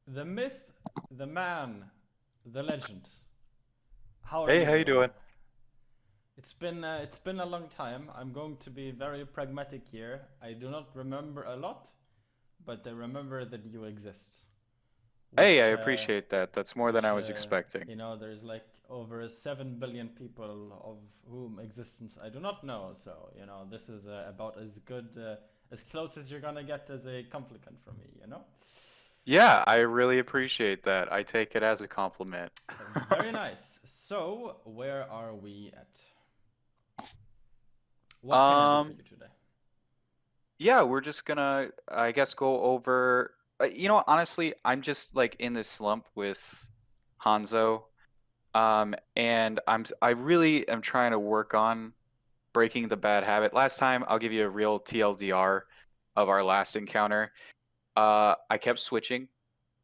The myth, the man, the legend. How are Hey, you how you doing? doing? It's been a long time. I'm going to be very pragmatic here. I do not remember a lot, but I remember that you exist. Hey, I Which appreciate that. That's more than I was expecting. there's like over 7 billion people of whom existence I do not know. So this is about as good, as close as you're gonna get as a compliment from me. Yeah, I really appreciate that. I take it as a compliment. Very nice. So, where are we at? What can I do for Um, you today? yeah, we're just gonna, I guess, go over. Honestly, I'm just like in this slump with Hanzo. And I really am trying to work on breaking the bad habit. Last time, I'll give you a real TLDR of our last encounter. I kept switching.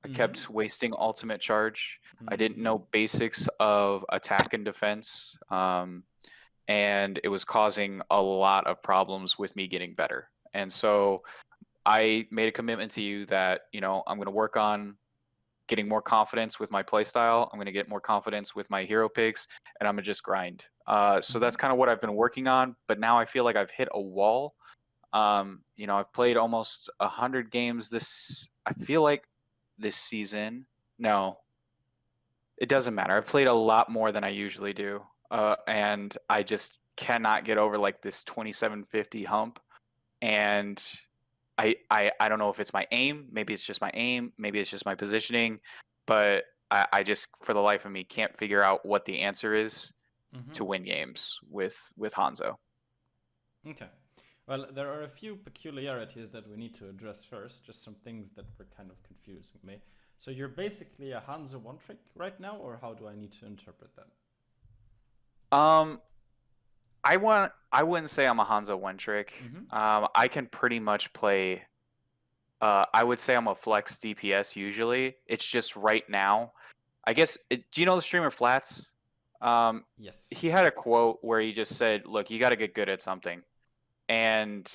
I Mm-hmm. kept wasting ultimate charge. I didn't Mm-hmm. know basics of attack and defense, and it was causing a lot of problems with me getting better. And so I made a commitment to you that, I'm going to work on getting more confidence with my playstyle. I'm going to get more confidence with my hero picks, and I'm going to just grind. So Mm-hmm. that's kind of what I've been working on. But now I feel like I've hit a wall. I've played almost 100 games I feel like this season. No, it doesn't matter. I've played a lot more than I usually do. And I just cannot get over like this 2750 hump. And I don't know if it's my aim. Maybe it's just my aim. Maybe it's just my positioning. But I just, for the life of me, can't figure out what the answer is Mm-hmm. to win games with Hanzo. Okay. Well, there are a few peculiarities that we need to address first, just some things that were kind of confusing me. So you're basically a Hanzo one trick right now, or how do I need to interpret that? Um, I wouldn't say I'm a Hanzo one trick. Mm-hmm. I can pretty much play. I would say I'm a flex DPS usually. It's just right now. I guess. Do you know the streamer Flats? Um, Yes. he had a quote where he just said, "Look, you got to get good at something," and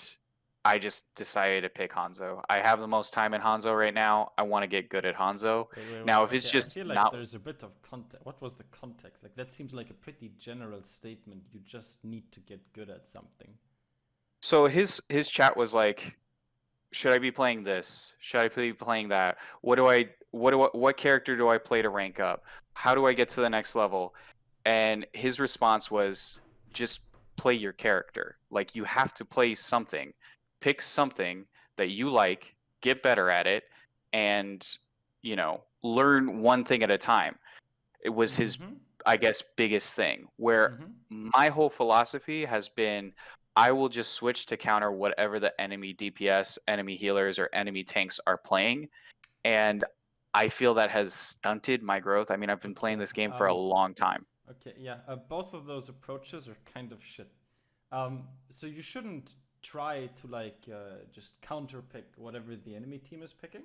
I just decided to pick Hanzo. I have the most time in Hanzo right now. I want to get good at Hanzo. Wait, wait, wait. Now, if it's Okay, I just feel like not there's a bit of context. What was the context? Like, that seems like a pretty general statement. You just need to get good at something. so, his chat was like, should I be playing this? Should I be playing that? What character do I play to rank up? How do I get to the next level? And his response was just play your character. Like you have to play something. Pick something that you like, get better at it, and learn one thing at a time. It was his, Mm-hmm. I guess, biggest thing. Where Mm-hmm. my whole philosophy has been I will just switch to counter whatever the enemy DPS, enemy healers, or enemy tanks are playing. And I feel that has stunted my growth. I mean, I've been playing Okay. this game for a long time. Okay. Yeah. Both of those approaches are kind of shit. So you shouldn't try to just counter pick whatever the enemy team is picking,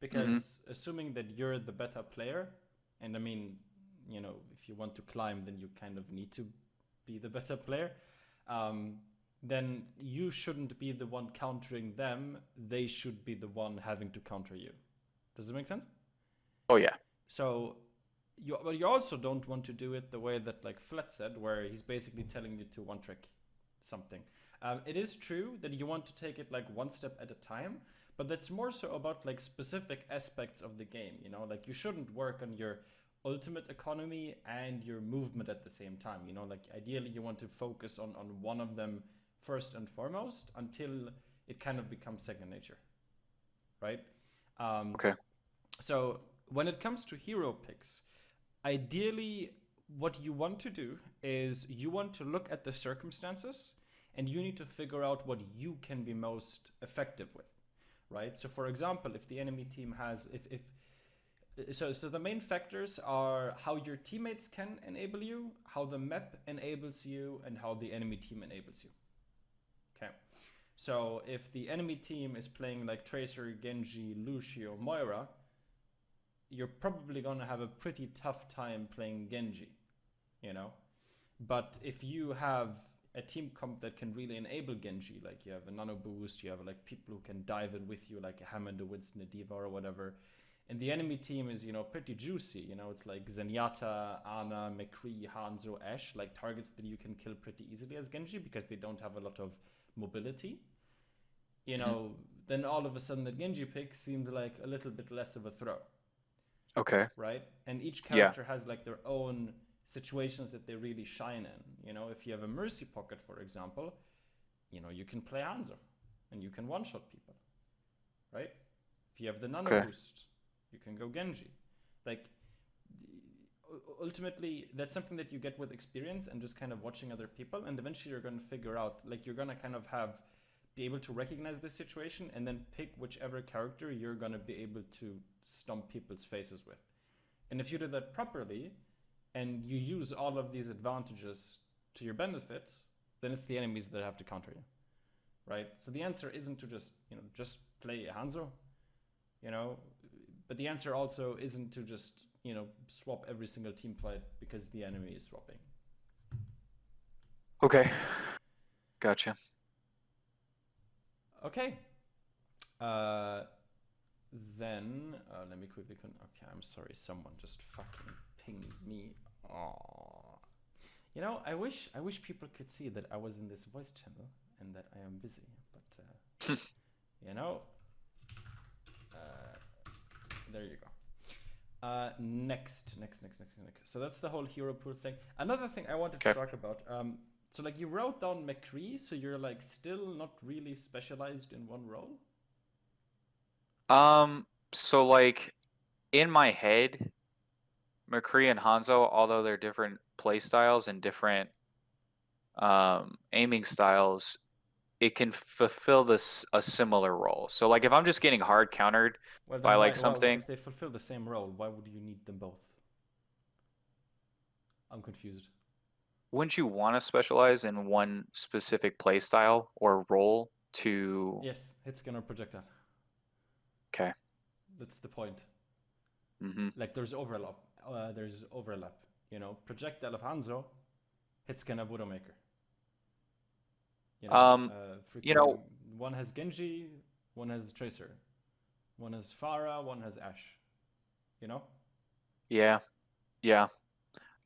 Hmm. because assuming that you're the better player, and I mean, if you want to climb, then you kind of need to be the better player. Um, then you shouldn't be the one countering them. They should be the one having to counter you. Does it make sense? Oh yeah. So but you also don't want to do it the way that like Flet said, where he's basically telling you to one trick something. It is true that you want to take it like one step at a time, but that's more so about like specific aspects of the game. Like you shouldn't work on your ultimate economy and your movement at the same time. Like ideally you want to focus on one of them first and foremost until it kind of becomes second nature, right? Um, Okay. so when it comes to hero picks, ideally what you want to do is you want to look at the circumstances and you need to figure out what you can be most effective with, right? So for example, if the enemy team has if so the main factors are how your teammates can enable you, how the map enables you, and how the enemy team enables you. Okay. So if the enemy team is playing like Tracer, Genji, Lucio, Moira, you're probably gonna have a pretty tough time playing Genji, you know. But if you have a team comp that can really enable Genji. Like you have a nano boost, you have like people who can dive in with you, like a Hammond, a Winston, a Diva, or whatever. And the enemy team is, pretty juicy. It's like Zenyatta, Ana, McCree, Hanzo, Ashe, like targets that you can kill pretty easily as Genji because they don't have a lot of mobility. Then all of a sudden the Genji pick seems like a little bit less of a throw. Okay. Right? And each character has like their own situations that they really shine in. If you have a Mercy Pocket, for example, you can play Hanzo and you can one-shot people. Right? If you have the Nano Boost, you can go Genji. Like, ultimately, that's something that you get with experience and just kind of watching other people. And eventually you're going to figure out, like, you're going to kind of be able to recognize this situation and then pick whichever character you're going to be able to stomp people's faces with. And if you do that properly and you use all of these advantages to your benefit, then it's the enemies that have to counter you. Right? So the answer isn't to just play Hanzo, but the answer also isn't to just, swap every single team fight because the enemy is swapping. Okay. Gotcha. Okay. Then let me quickly. Okay, I'm sorry. Someone just fucking pinged me. Aww. I wish people could see that I was in this voice channel and that I am busy. But there you go. Next. So that's the whole hero pool thing. Another thing I wanted to talk about. So like you wrote down McCree, so you're like still not really specialized in one role? So like in my head, McCree and Hanzo, although they're different play styles and different aiming styles, it can fulfill a similar role. So like if I'm just getting hard countered by like something, if they fulfill the same role, why would you need them both? I'm confused. Wouldn't you want to specialize in one specific play style or role to? Yes, hit scan or projectile. Okay. That's the point. Mm-hmm. Like there's overlap. Projectile of Hanzo, hit scan of Widowmaker. One has Genji, one has Tracer, one has Pharah, one has Ashe. Yeah.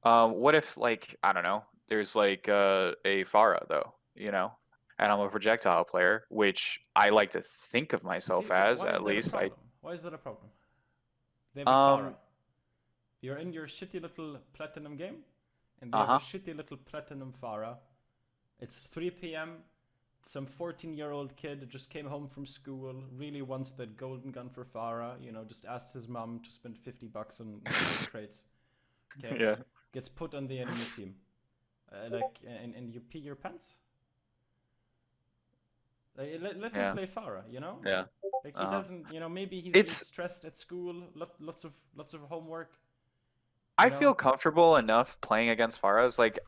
What if like I don't know, there's like a Pharah though, and I'm a projectile player, which I like to think of myself as at least. Why is that a problem? They have a Pharah. You're in your shitty little platinum game, and they have a shitty little platinum Pharah. It's 3 p.m. Some 14-year-old kid just came home from school, really wants that golden gun for Pharah, just asked his mom to spend $50 on crates. Okay. Yeah. Gets put on the enemy team. And you pee your pants? Like, let him play Pharah, Yeah. Like he doesn't, maybe he's stressed at school, lots of homework. I feel comfortable enough playing against Pharahs. Like,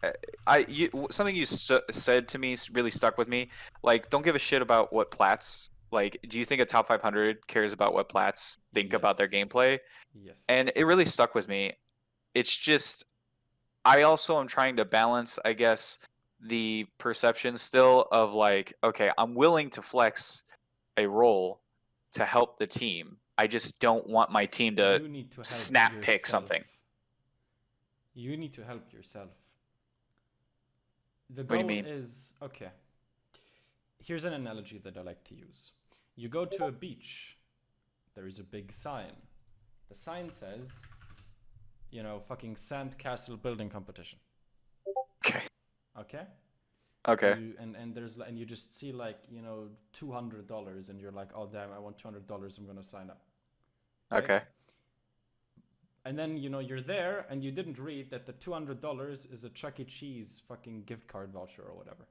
something you said to me really stuck with me. Like, don't give a shit about what plats. Like, do you think a top 500 cares about what plats think about their gameplay? Yes. And it really stuck with me. It's just, I also am trying to balance, I guess, the perception still of like, okay, I'm willing to flex a role to help the team. I just don't want my team to snap pick something. You need to help yourself. The goal is, okay, here's an analogy that I like to use. You go to a beach, there is a big sign. The sign says, fucking sandcastle building competition. Okay. And you just see like, $200 and you're like, oh damn, I want $200, I'm gonna sign up. Right? Okay. And then, you're there and you didn't read that the $200 is a Chuck E. Cheese fucking gift card voucher or whatever.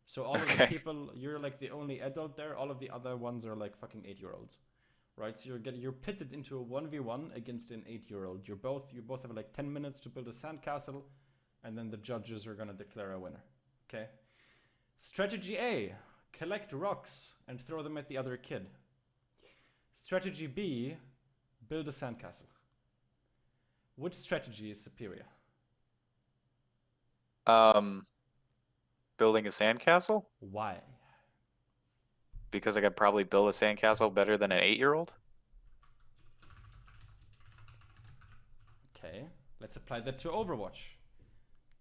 So all of the people, you're like the only adult there. All of the other ones are like fucking 8-year-olds, right? So you're pitted into a 1v1 against an 8-year-old. You both have like 10 minutes to build a sandcastle, and then the judges are gonna declare a winner. Okay. Strategy A: collect rocks and throw them at the other kid. Strategy B: build a sandcastle. Which strategy is superior? building a sandcastle? Why? Because I could probably build a sandcastle better than an 8-year-old? Okay, let's apply that to Overwatch.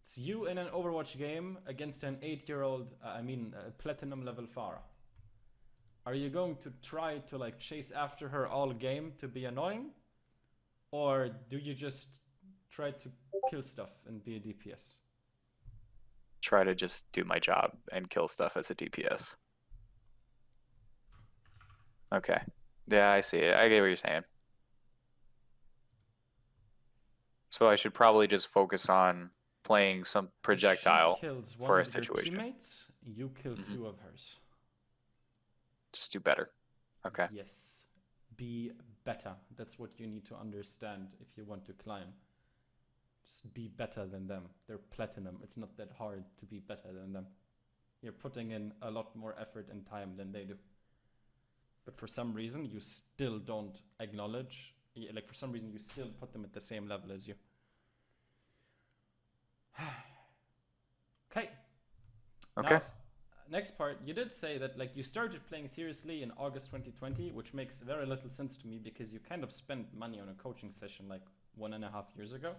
It's you in an Overwatch game against an 8-year-old, platinum level Pharah. Are you going to try to like chase after her all game to be annoying? Or do you just try to kill stuff and be a DPS? Try to just do my job and kill stuff as a DPS. Okay. Yeah, I see it. I get what you're saying. So I should probably just focus on playing some projectile She kills one for a of your situation. teammates, you kill 2 of hers. Just do better. Okay. Yes. Be better. That's what you need to understand if you want to climb. Just be better than them. They're platinum. It's not that hard to be better than them. You're putting in a lot more effort and time than they do. But for some reason, you still don't acknowledge. Like, for some reason, you still put them at the same level as you. Okay. Okay. Now, next part, you did say that like you started playing seriously in August 2020, which makes very little sense to me because you kind of spent money on a coaching session like 1.5 years ago.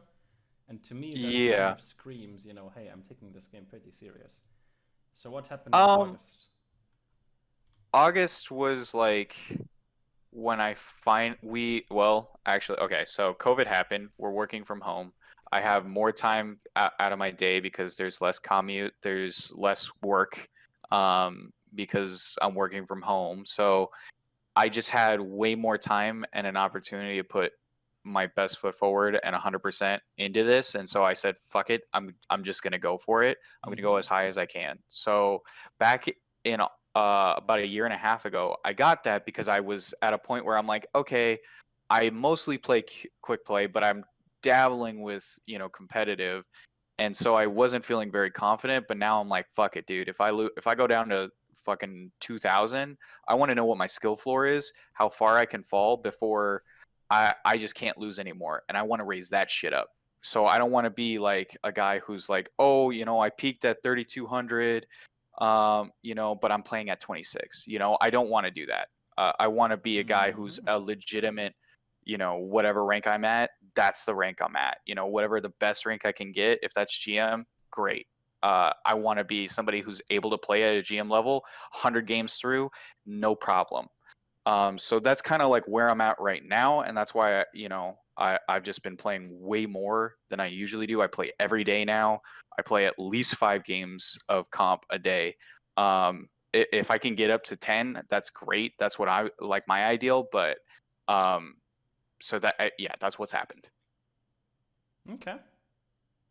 And to me, that kind of screams, you know, hey, I'm taking this game pretty serious. So what happened in August? August was like when actually, okay, so COVID happened. We're working from home. I have more time out of my day because there's less commute, there's less work because I'm working from home. So I just had way more time and an opportunity to put my best foot forward and 100% into this. And so I said, fuck it. I'm just going to go for it. I'm going to go as high as I can. So back in about 1.5 years ago, I got that because I was at a point where I'm like, okay, I mostly play quick play, but I'm dabbling with, you know, competitive. And so I wasn't feeling very confident, but now I'm like, fuck it, dude. If I go down to fucking 2000, I want to know what my skill floor is, how far I can fall before I just can't lose anymore. And I want to raise that shit up. So I don't want to be like a guy who's like, oh, you know, I peaked at 3200, you know, but I'm playing at 26. You know, I don't want to do that. I want to be a guy who's a legitimate, you know, whatever rank I'm at, that's the rank I'm at. You know, whatever the best rank I can get, if that's GM, great. I want to be somebody who's able to play at a GM level, 100 games through, no problem. So that's kind of like where I'm at right now, and that's why I've just been playing way more than I usually do. I play every day now. I play at least 5 games of comp a day. If I can get up to 10, that's great. That's what I like, my ideal. But so that that's what's happened. Okay.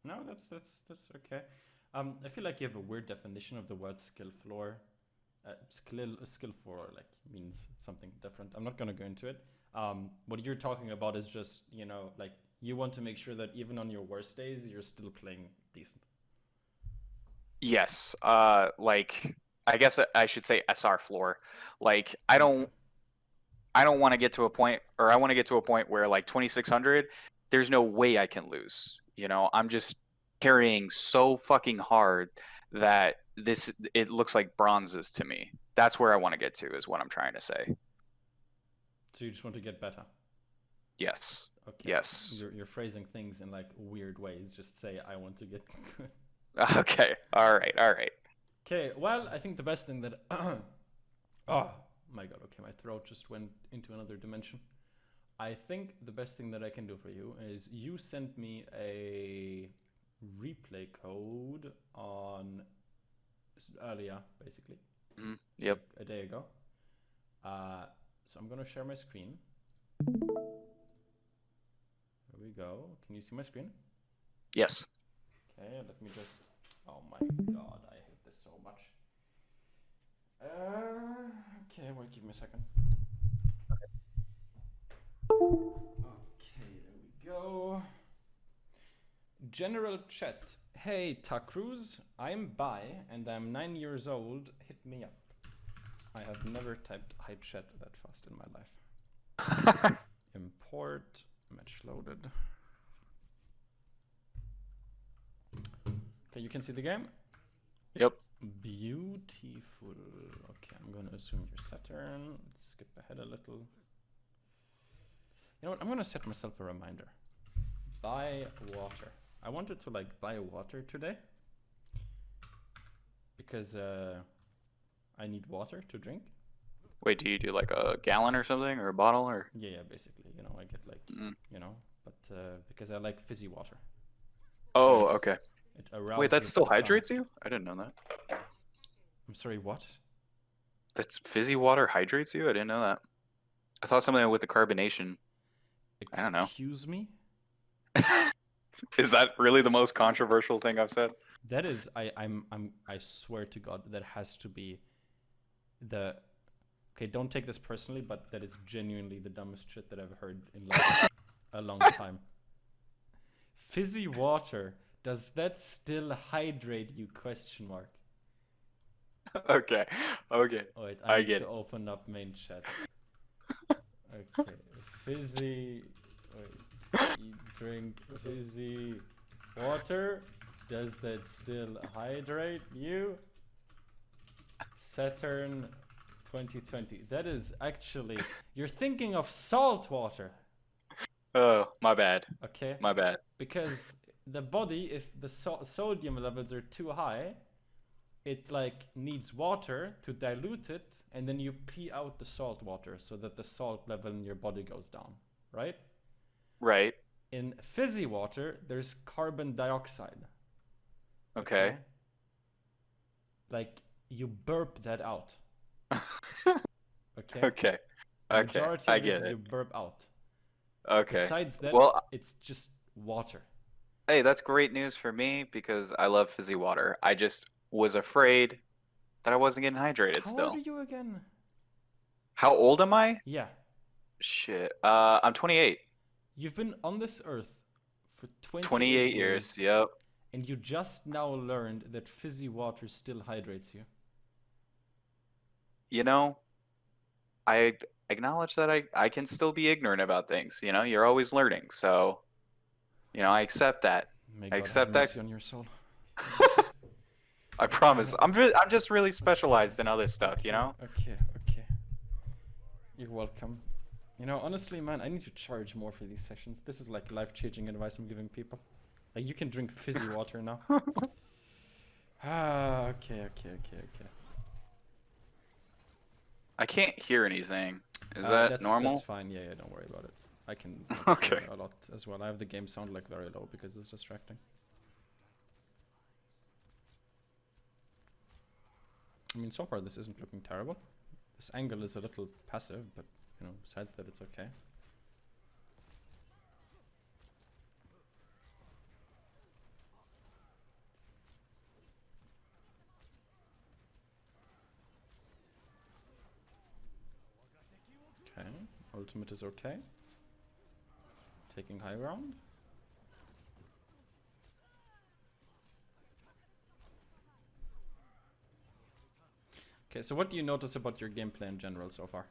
No, that's okay. I feel like you have a weird definition of the word skill floor. Skill floor like means something different. I'm not gonna go into it. What you're talking about is just, you know, like you want to make sure that even on your worst days, you're still playing decent. Yes. Like I guess I should say SR floor. Like I don't want to get to a point, or I want to get to a point where like 2600, there's no way I can lose. You know, I'm just carrying so fucking hard that it looks like bronzes to me. That's where I want to get to, is what I'm trying to say. So you just want to get better. Yes. Okay. Yes. You're phrasing things in like weird ways. Just say I want to get good. Okay. All right. Okay. Well, I think the best thing that oh my god. Okay, my throat just went into another dimension. I think the best thing that I can do for you is you send me a replay code on earlier, basically. Yep. Like a day ago. So I'm gonna share my screen. There we go. Can you see my screen? Yes. Okay, let me just. Oh my god, I hate this so much. Okay, wait, give me a second. Okay, there we go. General chat. Hey, Takruz, I'm Bai and I'm 9 years old. Hit me up. I have never typed hi chat that fast in my life. Import, match loaded. Okay, you can see the game? Yep. Beautiful. Okay, I'm gonna assume you're Saturn. Let's skip ahead a little. You know what? I'm gonna set myself a reminder. Buy water. I wanted to like buy water today because I need water to drink. Wait, do you do like a gallon or something, or a bottle, or? Yeah, basically. You know, I get like, you know, but because I like fizzy water. Oh, It- okay. It Wait, arouses that still the tongue. hydrates you? I didn't know that. I'm sorry, what? That's fizzy water hydrates you? I didn't know that. I thought something with the carbonation. I don't know. Excuse me? Is that really the most controversial thing I've said? That is, I swear to God, that has to be the. Okay, don't take this personally, but that is genuinely the dumbest shit that I've heard in like a long time. Fizzy water, does that still hydrate you? Question mark. Okay. Okay. Oh, wait, I need get to it. open up main chat. Okay, fizzy. Wait, you drink fizzy water. Does that still hydrate you? Saturn 2020. That is actually. You're thinking of salt water. Oh, my bad. Okay? My bad. Because the body, if the sodium levels are too high, it like needs water to dilute it, and then you pee out the salt water so that the salt level in your body goes down, right? Right. In fizzy water, there's carbon dioxide. Okay. Like you burp that out. Okay. Okay. The Okay. majority I of get it it. you burp out. Okay. Besides that, Well, it's just water. hey, that's great news for me because I love fizzy water. I just was afraid that I wasn't getting hydrated How still. old are you again? How old am I? Yeah. Shit. I'm 28. You've been on this earth for 28 28 years. Yep. and you just now learned that fizzy water still hydrates you. You know, I acknowledge that I can still be ignorant about things. You know, you're always learning. So, you know, I accept that. May I God have accept that. mercy on your soul. I promise. It's- I'm just really specialized in other stuff, you know? Okay. You're welcome. You know, honestly, man, I need to charge more for these sessions. This is like life-changing advice I'm giving people. Like, you can drink fizzy water now. Okay. I can't hear anything. Is that normal? That's fine. Yeah, don't worry about it. I can Okay. hear a lot as well. I have the game sound like very low because it's distracting. I mean, so far this isn't looking terrible. This angle is a little passive, but you know, besides that, it's okay. Okay, ultimate is okay. Taking high ground. Okay, so what do you notice about your gameplay in general so far?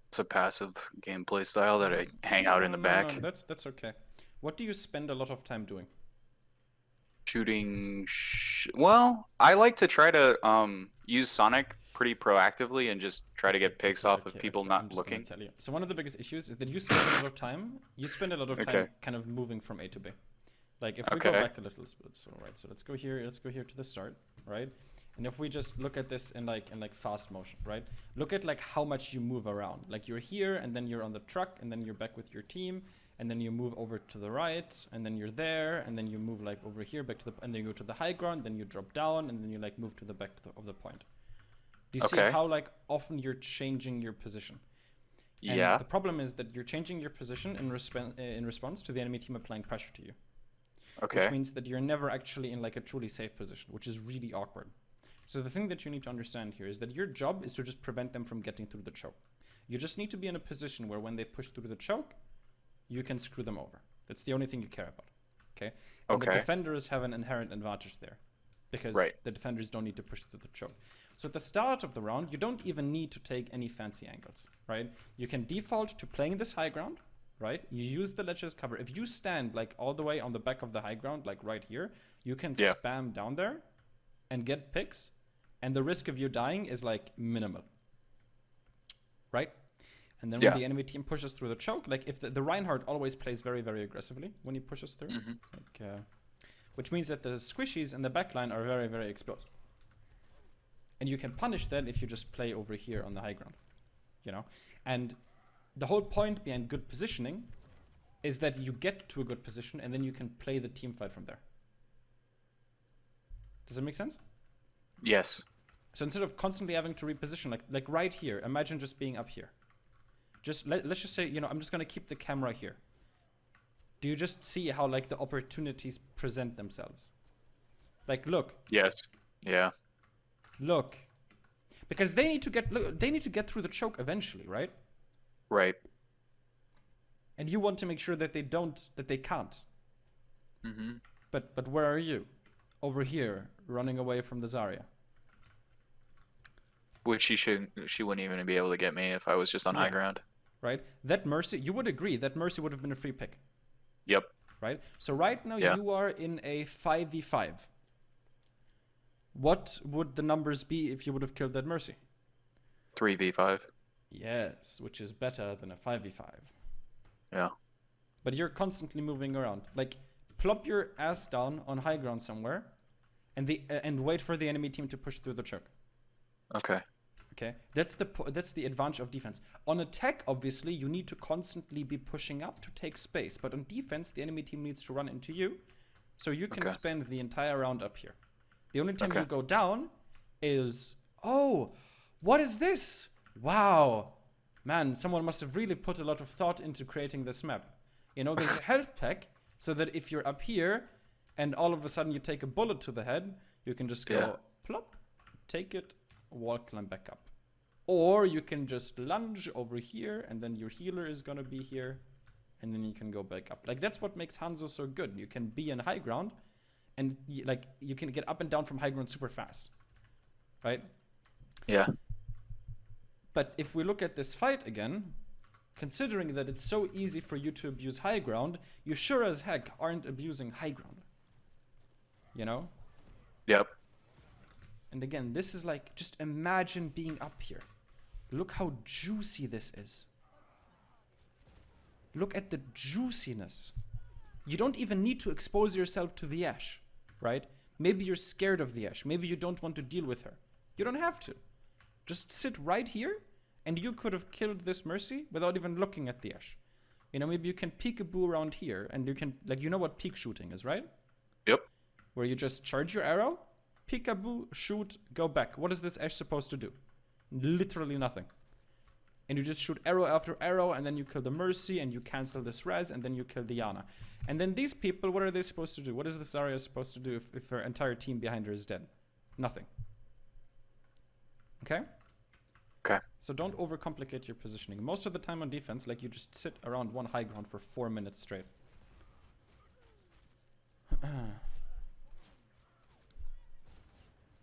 It's a passive gameplay style that I hang out in the back. No, that's okay. What do you spend a lot of time doing? Shooting. Well, I like to try to use Sonic pretty proactively and just try to get picks off of people I'm not just gonna looking. tell you. So one of the biggest issues is that you spend a lot of time. You spend a lot of time Okay. kind of moving from A to B. Like if we go Okay. back a little, so right. So let's go here. Let's go here to the start, right? And if we just look at this in like fast motion, right? Look at like how much you move around. Like you're here, and then you're on the truck, and then you're back with your team, and then you move over to the right, and then you're there, and then you move like over here back to the, and then you go to the high ground, then you drop down, and then you like move to the back to of the point. Do you see Okay. how like often you're changing your position? And Yeah. the problem is that you're changing your position in response to the enemy team applying pressure to you. Which Okay. means that you're never actually in like a truly safe position, which is really awkward. So the thing that you need to understand here is that your job is to just prevent them from getting through the choke. You just need to be in a position where when they push through the choke, you can screw them over. That's the only thing you care about. Okay? And the Okay. defenders have an inherent advantage there because Right. the defenders don't need to push through the choke. So at the start of the round, you don't even need to take any fancy angles, right? You can default to playing this high ground, right? You use the ledge as cover. If you stand like all the way on the back of the high ground, like right here, you can Yeah. spam down there, and get picks, and the risk of you dying is like minimal. Right? And then when the enemy team pushes through the choke, like if the Reinhardt always plays very, very aggressively when he pushes through, which means that the squishies in the backline are very, very exposed. And you can punish that if you just play over here on the high ground, you know? And the whole point behind good positioning is that you get to a good position and then you can play the team fight from there. Does that make sense? Yes. So instead of constantly having to reposition, like right here, imagine just being up here. Just let's just say, you know, I'm just gonna keep the camera here. Do you just see how like the opportunities present themselves? Like, look. Yes. Yeah. Look. Because they need to get through the choke eventually, right? Right. And you want to make sure that they can't. Mm-hmm. But where are you? Over here, running away from the Zarya. Which she wouldn't even be able to get me if I was just on high ground. Right? That Mercy, you would agree that Mercy would have been a free pick. Yep. Right? So right now you are in a 5v5. What would the numbers be if you would have killed that Mercy? 3v5. Yes, which is better than a 5v5. Yeah. But you're constantly moving around. Like, plop your ass down on high ground somewhere and wait for the enemy team to push through the choke. Okay. Okay, that's the advantage of defense. On attack, obviously, you need to constantly be pushing up to take space. But on defense, the enemy team needs to run into you, so you can spend the entire round up here. The only time you go down is, oh, what is this? Wow, man, someone must have really put a lot of thought into creating this map. You know, there's a health pack, so that if you're up here and all of a sudden you take a bullet to the head, you can just go plop, take it, wall climb back up. Or you can just lunge over here and then your healer is gonna be here and then you can go back up. Like, that's what makes Hanzo so good. You can be in high ground and you can get up and down from high ground super fast, right? Yeah. But if we look at this fight again, considering that it's so easy for you to abuse high ground, you sure as heck aren't abusing high ground. You know? Yep. And again, this is like, just imagine being up here. Look how juicy this is. Look at the juiciness. You don't even need to expose yourself to the Ashe, right? Maybe you're scared of the Ashe. Maybe you don't want to deal with her. You don't have to. Just sit right here, and you could have killed this Mercy without even looking at the Ashe. You know, maybe you can peekaboo around here, and you can, like, you know what peek shooting is, right? Yep. Where you just charge your arrow, peekaboo, shoot, go back. What is this Ashe supposed to do? Literally nothing. And you just shoot arrow after arrow, and then you kill the Mercy, and you cancel this res, and then you kill the Yana. And then these people, what are they supposed to do? What is this Zarya supposed to do if her entire team behind her is dead? Nothing. Okay? Okay. So don't overcomplicate your positioning. Most of the time on defense, like, you just sit around one high ground for 4 minutes straight.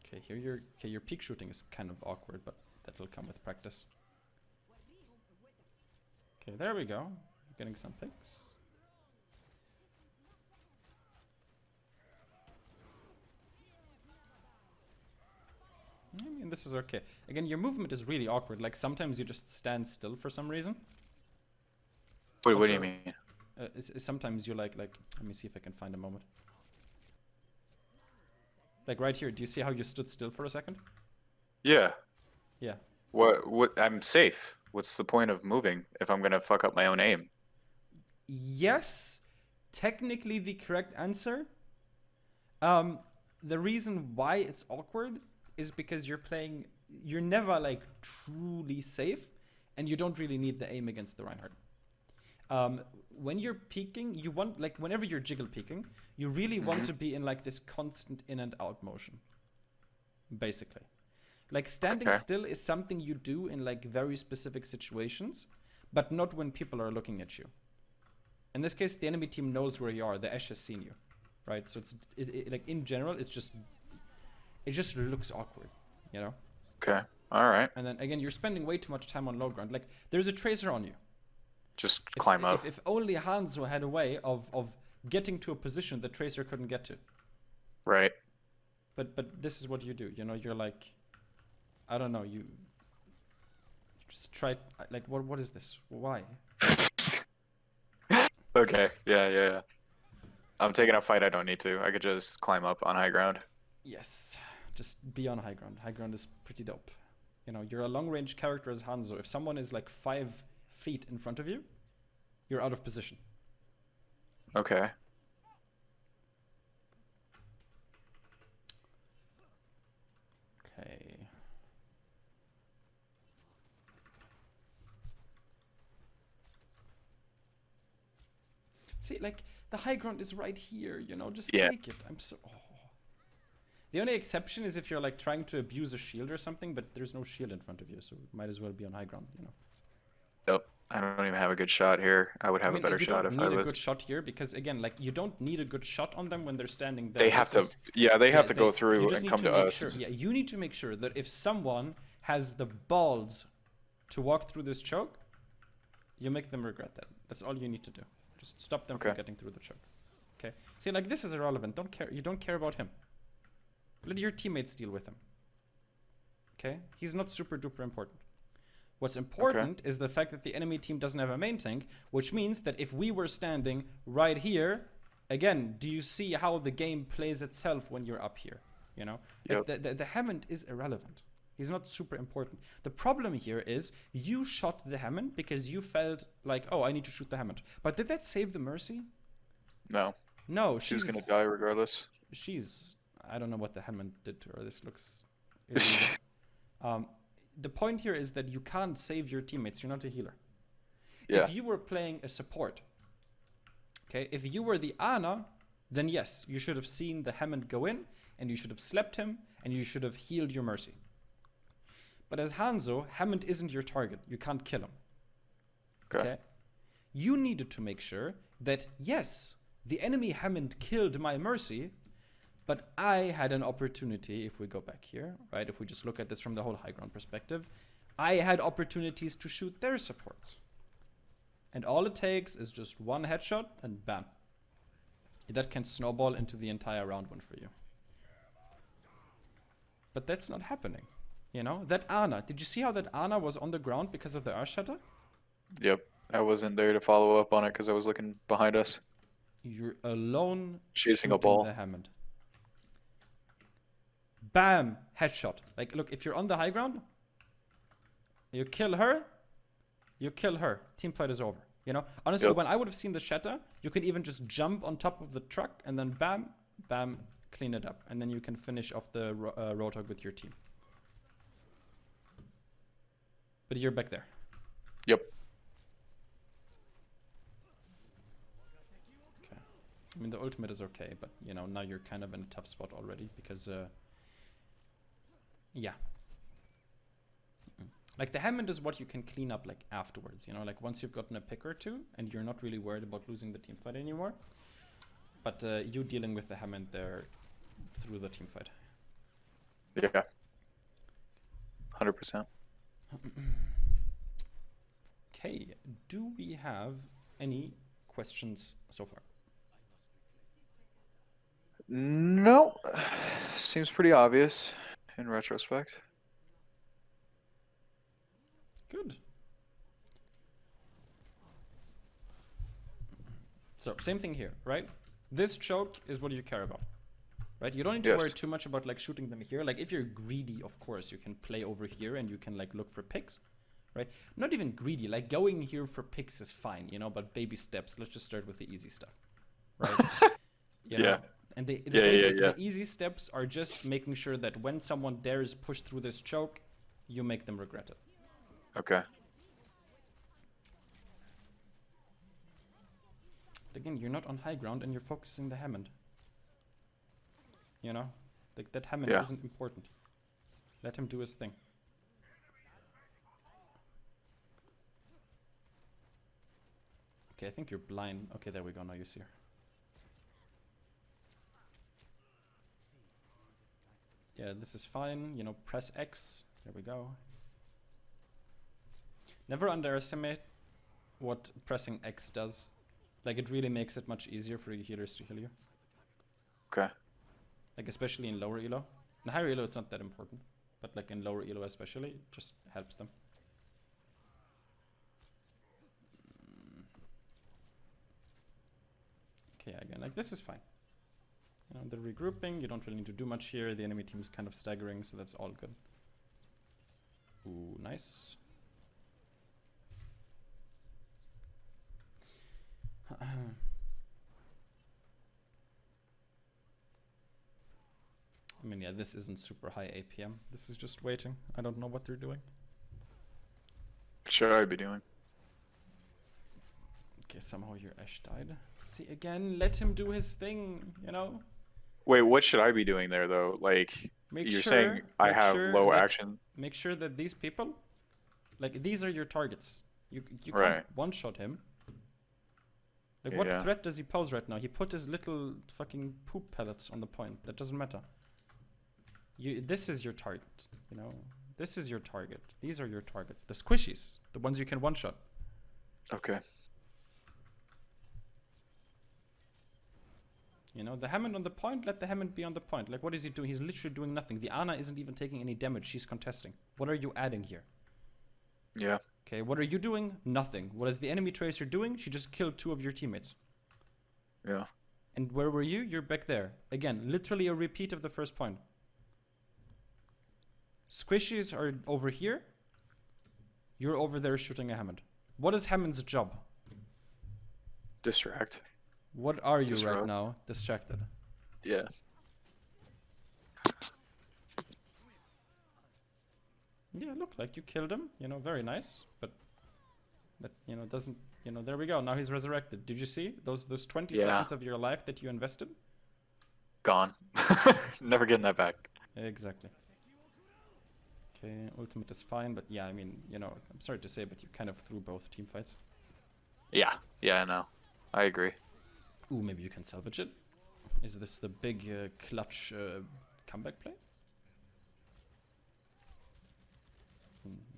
Okay, here your peek shooting is kind of awkward, but that will come with practice. Okay, there we go. Getting some picks. I mean, this is okay. Again, your movement is really awkward. Like, sometimes you just stand still for some reason. Wait, what do you mean? Sometimes you like, let me see if I can find a moment. Like right here, do you see how you stood still for a second? Yeah. Yeah. What? I'm safe. What's the point of moving if I'm gonna fuck up my own aim? Yes, technically the correct answer. The reason why it's awkward is because you're never like truly safe, and you don't really need the aim against the Reinhardt. When you're peeking, you want, like, whenever you're jiggle peeking, you really want to be in like this constant in and out motion. Basically. Like, standing still is something you do in like very specific situations, but not when people are looking at you. In this case, the enemy team knows where you are. The Ashe has seen you, right? So it's like, in general, it just looks awkward, you know? Okay. All right. And then again, you're spending way too much time on low ground. Like, there's a tracer on you. Just climb up. If only Hanzo had a way of getting to a position the tracer couldn't get to. Right. But this is what you do. You know, you're like, I don't know. You just try. Like, what is this? Why? Okay. Yeah. I'm taking a fight I don't need to. I could just climb up on high ground. Yes. Just be on high ground. High ground is pretty dope. You know, you're a long-range character as Hanzo. If someone is like 5 feet in front of you, you're out of position. Okay. Okay. See, like, the high ground is right here, you know, just take it. I'm so... Oh. The only exception is if you're, like, trying to abuse a shield or something, but there's no shield in front of you, so might as well be on high ground, you know. Yep. I don't even have a good shot here. I would have a better shot if I was... You don't need a good shot here, because, again, like, you don't need a good shot on them when they're standing there. They have to... Yeah, they have to go through and come to us. Sure, yeah, you need to make sure that if someone has the balls to walk through this choke, you make them regret that. That's all you need to do. Just stop them from getting through the choke. Okay? See, like, this is irrelevant. Don't care. You don't care about him. Let your teammates deal with him. Okay? He's not super duper important. What's important is the fact that the enemy team doesn't have a main tank, which means that if we were standing right here, again, do you see how the game plays itself when you're up here? You know? Yep. Like the Hammond is irrelevant. He's not super important. The problem here is you shot the Hammond because you felt like, oh, I need to shoot the Hammond. But did that save the Mercy? No. No, she's gonna die regardless. I don't know what the Hammond did to her. This looks illegal. The point here is that you can't save your teammates. You're not a healer. Yeah. If you were playing a support, okay, if you were the Ana, then yes, you should have seen the Hammond go in, and you should have slept him, and you should have healed your Mercy. But as Hanzo, Hammond isn't your target. You can't kill him. Okay? You needed to make sure that, yes, the enemy Hammond killed my Mercy, but I had an opportunity, if we go back here, right? If we just look at this from the whole high ground perspective, I had opportunities to shoot their supports. And all it takes is just one headshot, and bam. That can snowball into the entire round one for you. But that's not happening. You know, that Ana, did you see how that Ana was on the ground because of the Earth Shatter? Yep, I wasn't there to follow up on it because I was looking behind us. You're alone chasing a ball. The Hammond. Bam! Headshot. Like, look, if you're on the high ground, you kill her, teamfight is over. You know, honestly, when I would have seen the Shatter, you could even just jump on top of the truck and then bam, bam, clean it up. And then you can finish off the Roadhog with your team. But you're back there. Yep. Okay. I mean, the ultimate is okay, but, you know, now you're kind of in a tough spot already because, yeah. Like, the Hammond is what you can clean up, like, afterwards, you know? Like, once you've gotten a pick or two, and you're not really worried about losing the teamfight anymore. But you dealing with the Hammond there through the teamfight. Yeah. 100%. Okay, do we have any questions so far? No. Seems pretty obvious in retrospect. Good. So, same thing here, right? This choke is what you care about, right? You don't need to worry too much about, like, shooting them here. Like, if you're greedy, of course, you can play over here and you can, like, look for picks, right? Not even greedy. Like, going here for picks is fine, you know, but baby steps. Let's just start with the easy stuff, right? You know? And the easy steps are just making sure that when someone dares push through this choke, you make them regret it. Okay. Again, you're not on high ground and you're focusing the Hammond. You know? Like, that Hammond isn't important. Let him do his thing. Okay, I think you're blind. Okay, there we go. Now you see her. Yeah, this is fine. You know, press X. There we go. Never underestimate what pressing X does. Like, it really makes it much easier for your healers to heal you. Okay. Like, especially in lower elo. In higher elo, it's not that important. But, like, in lower elo especially, it just helps them. Okay, again, like, this is fine. You know, they're regrouping. You don't really need to do much here. The enemy team is kind of staggering, so that's all good. Ooh, nice. I mean, yeah, this isn't super high APM. This is just waiting. I don't know what they're doing. What should I be doing? Okay, somehow your Ash died. See, again, let him do his thing, you know? Wait, what should I be doing there though? Like, you're saying I have low action. Make sure that these people, like, these are your targets. You Right. can't one-shot him. Like, what threat does he pose right now? He put his little fucking poop pellets on the point. That doesn't matter. This is your target, you know? This is your target. These are your targets. The squishies. The ones you can one-shot. Okay. You know, the Hammond on the point, let the Hammond be on the point. Like, what is he doing? He's literally doing nothing. The Ana isn't even taking any damage. She's contesting. What are you adding here? Yeah. Okay, what are you doing? Nothing. What is the enemy tracer doing? She just killed 2 of your teammates. Yeah. And where were you? You're back there. Again, literally a repeat of the first point. Squishies are over here. You're over there shooting a Hammond. What is Hammond's job? Distract. What are you Disrupt. right now? Distracted. Yeah. Yeah, look, like you killed him. You know, very nice. But that, you know, doesn't, you know, there we go. Now he's resurrected. Did you see those 20 seconds of your life that you invested? Gone. Never getting that back. Exactly. Okay, ultimate is fine, but yeah, I mean, you know, I'm sorry to say, but you kind of threw both team fights. Yeah. Yeah, I know. I agree. Ooh, maybe you can salvage it. Is this the big clutch comeback play?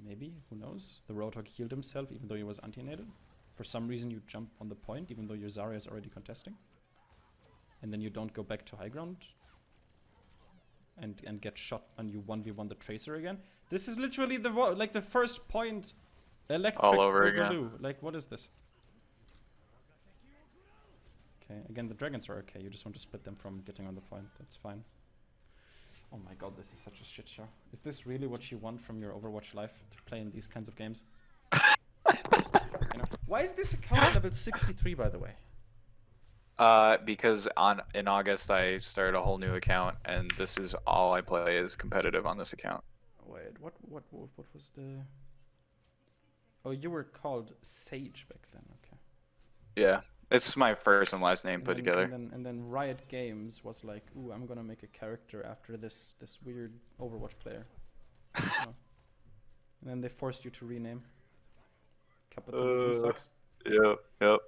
Maybe, who knows? The Roadhog healed himself even though he was anti-nated. For some reason you jump on the point even though your Zarya is already contesting. And then you don't go back to high ground. And get shot and you 1v1 the Tracer again. This is literally the first point electric all over boogaloo. again. Like, what is this? Okay, again, the dragons are okay. You just want to split them from getting on the point. That's fine. Oh my god, this is such a shit show. Is this really what you want from your Overwatch life? To play in these kinds of games? You know? Why is this account level 63, by the way? Because in August I started a whole new account, and this is all I play is competitive on this account. Wait, what was the... Oh, you were called Sage back then, okay. Yeah, it's my first and last name put together. And then Riot Games was like, ooh, I'm gonna make a character after this weird Overwatch player. Oh. And then they forced you to rename. Capitalism sucks. Yep.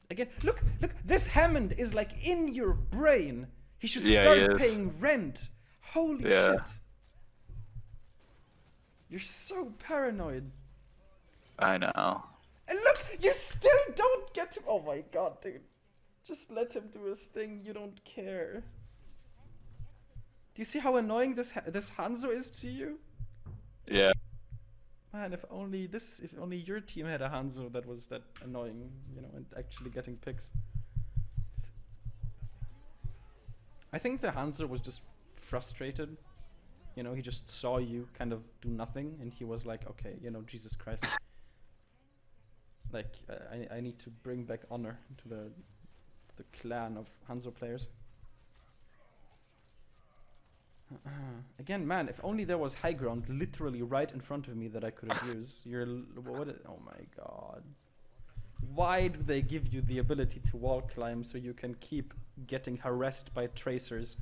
Again, look, this Hammond is like in your brain. He should start paying rent. Holy shit. You're so paranoid. I know. And look, you still don't get him. Oh my god, dude. Just let him do his thing. You don't care. Do you see how annoying this Hanzo is to you? Yeah. Man, if only your team had a Hanzo that was that annoying, you know, and actually getting picks. I think the Hanzo was just frustrated. You know, he just saw you kind of do nothing, and he was like, okay, you know, Jesus Christ. Like, I need to bring back honor to the clan of Hanzo players. Again, man, if only there was high ground literally right in front of me that I could use. Oh my god. Why do they give you the ability to wall climb so you can keep getting harassed by tracers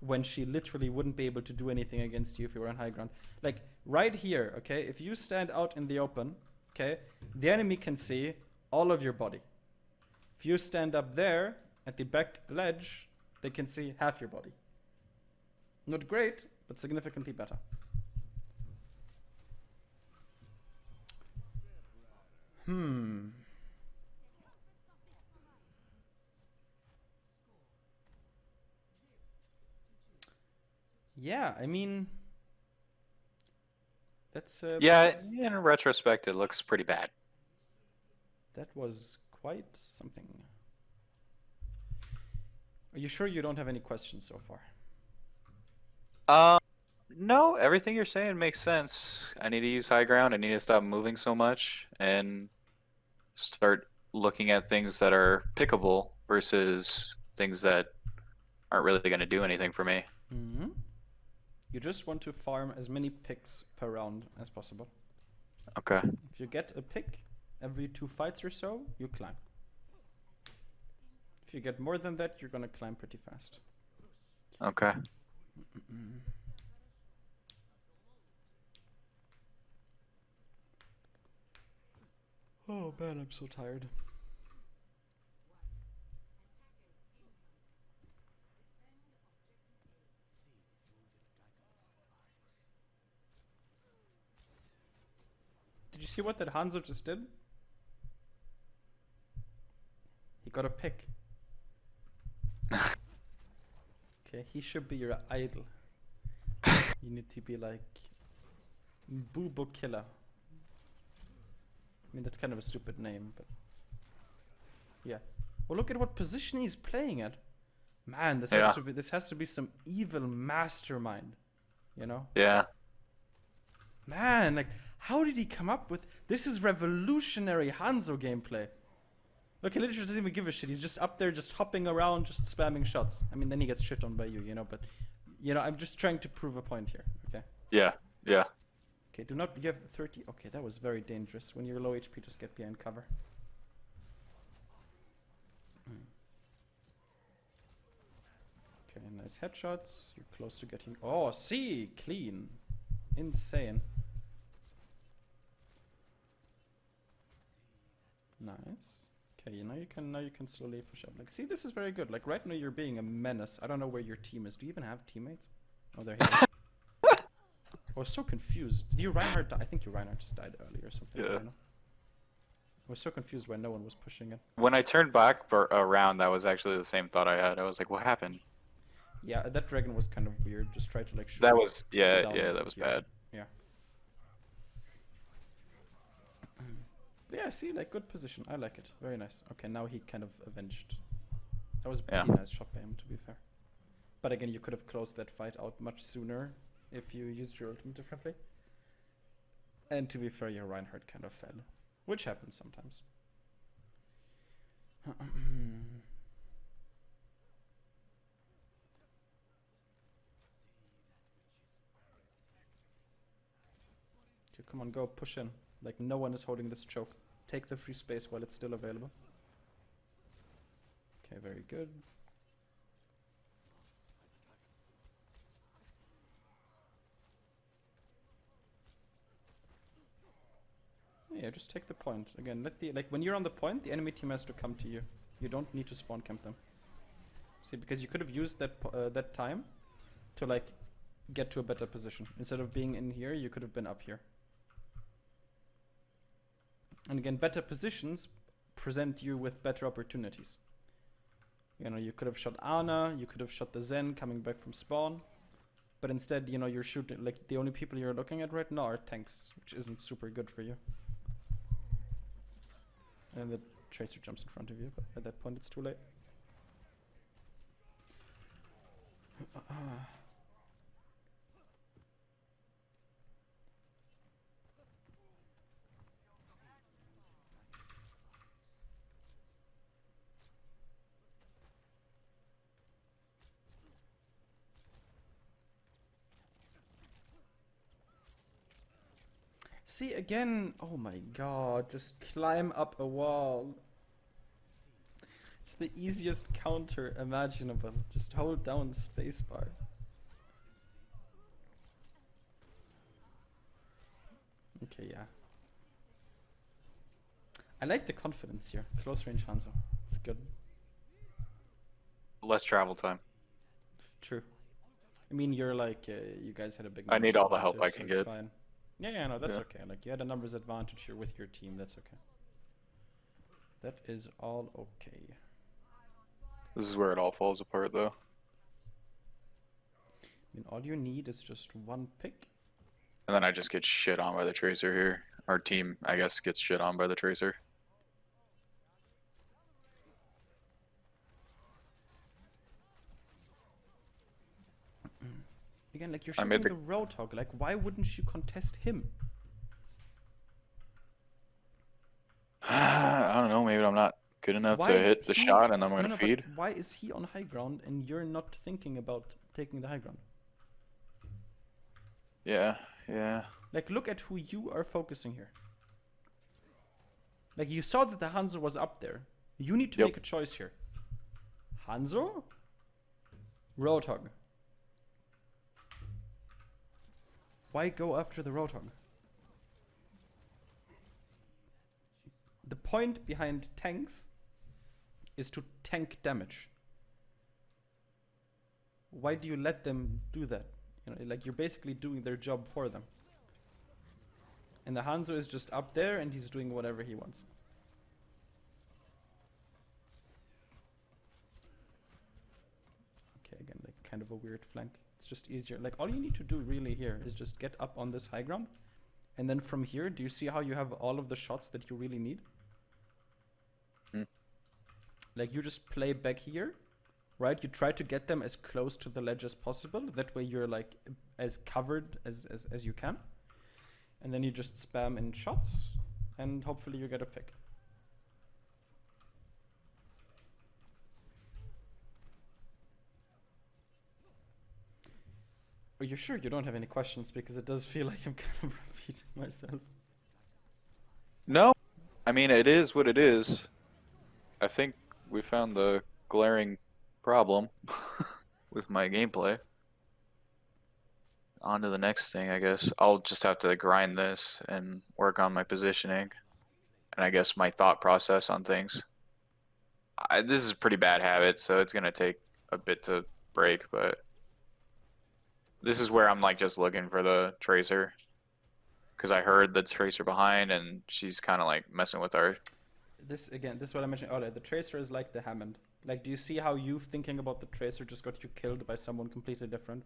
when she literally wouldn't be able to do anything against you if you were on high ground? Like, right here, okay, if you stand out in the open, okay, the enemy can see all of your body. If you stand up there at the back ledge, they can see half your body. Not great, but significantly better. Yeah, I mean, that's Yeah, in retrospect, it looks pretty bad. that was quite something. Are you sure you don't have any questions so far? No, everything you're saying makes sense. I need to use high ground. I need to stop moving so much and start looking at things that are pickable versus things that aren't really going to do anything for me. Mm-hmm. You just want to farm as many picks per round as possible. Okay. If you get a pick every 2 fights or so, you climb. If you get more than that, you're gonna climb pretty fast. Okay. Oh man, I'm so tired. Did you see what that Hanzo just did? He got a pick. Okay, he should be your idol. You need to be like Boobo Killer. I mean, that's kind of a stupid name, but yeah. Well, look at what position he's playing at. Man, this has to be some evil mastermind, you know? Yeah. Man, like, how did he come up with this? Is revolutionary Hanzo gameplay. Look, he literally doesn't even give a shit. He's just up there, just hopping around, just spamming shots. I mean, then he gets shit on by you know. But you know, I'm just trying to prove a point here. Okay. Yeah. Yeah. Okay. Do not. You have 30. Okay, that was very dangerous. When you're low HP, just get behind cover. Okay, nice headshots. You're close to getting. Oh, see, clean, insane. Nice. Okay, now you can slowly push up. Like, see, this is very good. Like, right now you're being a menace. I don't know where your team is. Do you even have teammates? Oh, they're here. I was so confused. Did you Reinhardt? I think your Reinhardt just died earlier or something. Yeah. I was so confused why no one was pushing it. When I turned back around, that was actually the same thought I had. I was like, what happened? Yeah, that dragon was kind of weird. Just tried to like shoot. That was, yeah, down yeah, that was bad. Yeah. But yeah, see, like, good position. I like it. Very nice. Okay, now he kind of avenged. That was a pretty nice shot by him, to be fair. But again, you could have closed that fight out much sooner if you used your ultimate differently. And to be fair, your Reinhardt kind of fell. Which happens sometimes. Okay, come on, go, push in. Like, no one is holding this choke. Take the free space while it's still available. Okay, very good. Yeah, just take the point. Again, let the, like, when you're on the point, the enemy team has to come to you. You don't need to spawn camp them. See, because you could have used that that time to, like, get to a better position. Instead of being in here, you could have been up here. And again, better positions present you with better opportunities. You know, you could have shot Ana, you could have shot the Zen coming back from spawn. But instead, you know, you're shooting, like, the only people you're looking at right now are tanks, which isn't super good for you. And the Tracer jumps in front of you, but at that point it's too late. See, again, oh my god, just climb up a wall. It's the easiest counter imaginable. Just hold down spacebar. Okay, yeah. I like the confidence here. Close range Hanzo. It's good. Less travel time. True. I mean, you're like, you guys had a big I need numbers all the help I advantage, can so it's get. fine. Yeah, no, that's okay. Like, you had a numbers advantage here with your team. That's okay. That is all okay. This is where it all falls apart, though. mean, all you need is just one pick. And then I just get shit on by the Tracer here. Our team, I guess, gets shit on by the Tracer. Again, like you're I shooting made the Roadhog. Like, why wouldn't you contest him? I don't know, maybe I'm not good enough Why to is hit the he- shot and I'm gonna No, feed. but why is he on high ground and you're not thinking about taking the high ground? Yeah, yeah. Like, look at who you are focusing here. Like, you saw that the Hanzo was up there. You need to Yep. make a choice here. Hanzo? Roadhog. Why go after the Roadhog? The point behind tanks is to tank damage. Why do you let them do that? You know, like, you're basically doing their job for them. And the Hanzo is just up there and he's doing whatever he wants. Okay, again, like kind of a weird flank. It's just easier. Like, all you need to do really here is just get up on this high ground. And then from here, do you see how you have all of the shots that you really need? Like, you just play back here, right? You try to get them as close to the ledge as possible. That way you're like as covered as you can. And then you just spam in shots, and hopefully you get a pick. Are you sure you don't have any questions? Because it does feel like I'm kind of repeating myself. No, I mean, it is what it is. I think we found the glaring problem with my gameplay. On to the next thing, I guess. I'll just have to grind this and work on my positioning. And I guess my thought process on things. This is a pretty bad habit, so it's going to take a bit to break, but this is where I'm like just looking for the Tracer. Because I heard the Tracer behind and she's kind of like messing with our... This is what I mentioned earlier. The Tracer is like the Hammond. Like, do you see how you thinking about the Tracer just got you killed by someone completely different?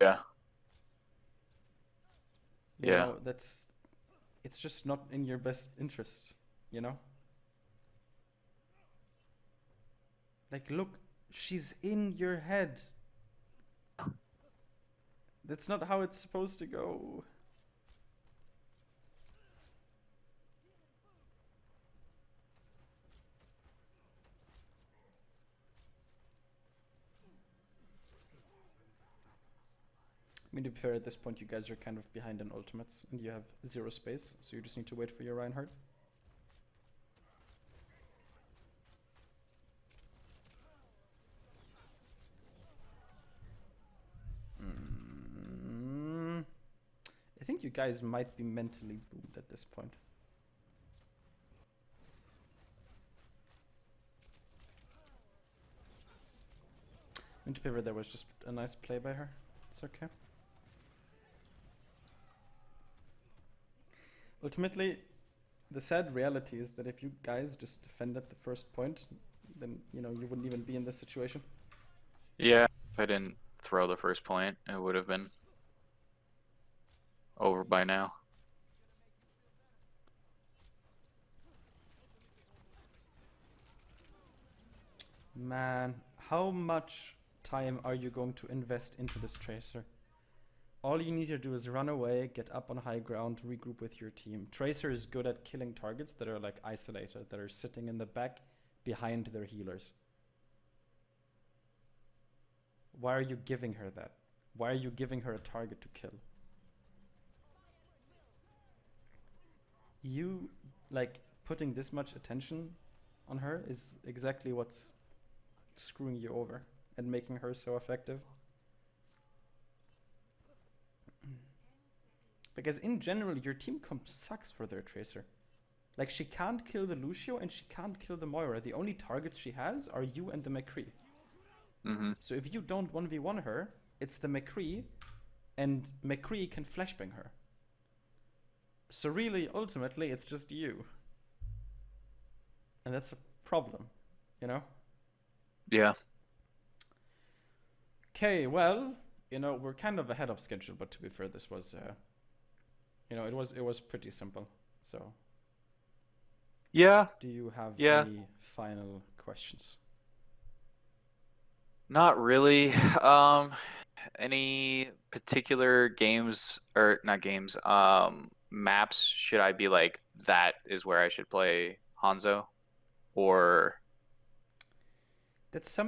Yeah. You Yeah. know, it's just not in your best interest, you know? Like, look, she's in your head. That's not how it's supposed to go. I mean, to be fair, at this point, you guys are kind of behind in ultimates, and you have 0 space, so you just need to wait for your Reinhardt. I think you guys might be mentally boomed at this point. I mean, to be fair, that was just a nice play by her. It's okay. Ultimately, the sad reality is that if you guys just defended the first point, then, you know, you wouldn't even be in this situation. Yeah, if I didn't throw the first point, it would have been over by now. Man, how much time are you going to invest into this Tracer? All you need to do is run away, get up on high ground, regroup with your team. Tracer is good at killing targets that are like isolated, that are sitting in the back behind their healers. Why are you giving her that? Why are you giving her a target to kill? You, like, putting this much attention on her is exactly what's screwing you over and making her so effective. Because in general, your team comp sucks for their Tracer. Like, she can't kill the Lucio and she can't kill the Moira. The only targets she has are you and the McCree. So if you don't 1v1 her, it's the McCree, and McCree can flashbang her. So really, ultimately, it's just you. And that's a problem, you know? Yeah. Okay, well, we're kind of ahead of schedule, but to be fair, this was, it was pretty simple. So, Yeah, do you have yeah. any final questions? Not really. Any particular games or not games, maps should I be like that is where I should play Hanzo? Or That's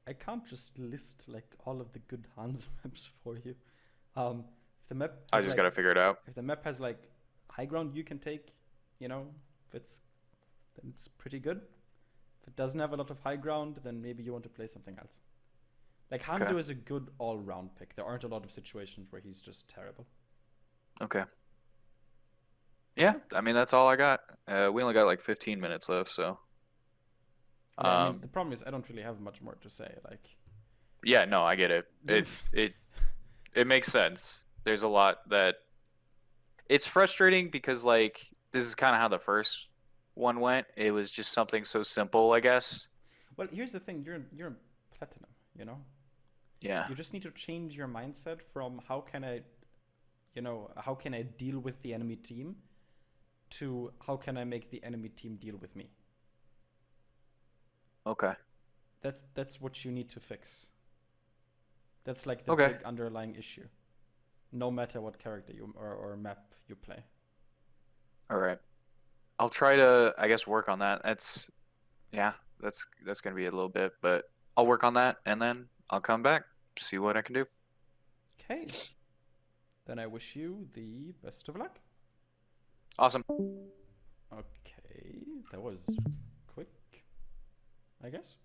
I can't just list like all of the good Hanzo maps for you. If the map I has just like gotta figure it out. if the map has like high ground you can take, if it's then it's pretty good. If it doesn't have a lot of high ground, then maybe you want to play something else. Like Hanzo Okay. is a good all-round pick. There aren't a lot of situations where he's just terrible. Okay. Yeah, I mean that's all I got. We only got like 15 minutes left, so Yeah, I mean the problem is I don't really have much more to say. Like, yeah, no, I get it. It makes sense. There's a lot that it's frustrating because like this is kind of how the first one went. It was just something so simple, I guess. well, here's the thing: you're in platinum. Yeah. You just need to change your mindset from how can I deal with the enemy team to how can I make the enemy team deal with me. Okay. That's what you need to fix. That's like the Okay. big underlying issue. No matter what character you or map you play. All right. I'll try to, I guess, work on that. That's gonna be a little bit, but I'll work on that and then I'll come back, see what I can do. Okay. Then I wish you the best of luck. Awesome. Okay, that was quick, I guess.